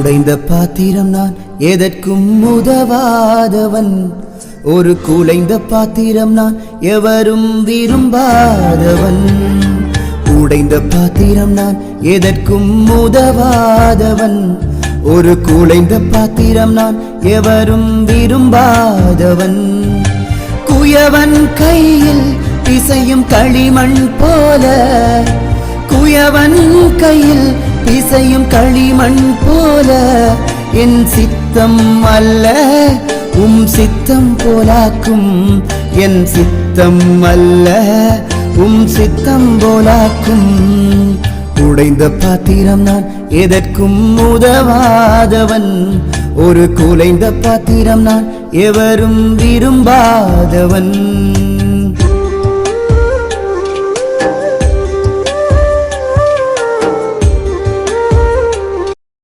உடைந்த பாத்திரம் நான் எதற்கும் உதவாதவன். ஒரு குலைந்த பாத்திரம் நான் எவரும் விரும்பாதவன். உடைந்த பாத்திரம் நான் எதற்கும் உதவாதவன். ஒரு குலைந்த பாத்திரம் நான் எவரும் விரும்பாதவன். குயவன் கையில் பிசையும் களிமண் போல, குயவன் கையில் பிசையும் களிமண் போல, என் சித்தம் அல்ல சித்தம் போலாக்கும். என் சித்தம் அல்ல சித்தம் போலாக்கும். உடைந்த பாத்திரம் நான் எதற்கும் உதவாதவன். ஒரு குலைந்த பாத்திரம் நான் எவரும் விரும்பாதவன்.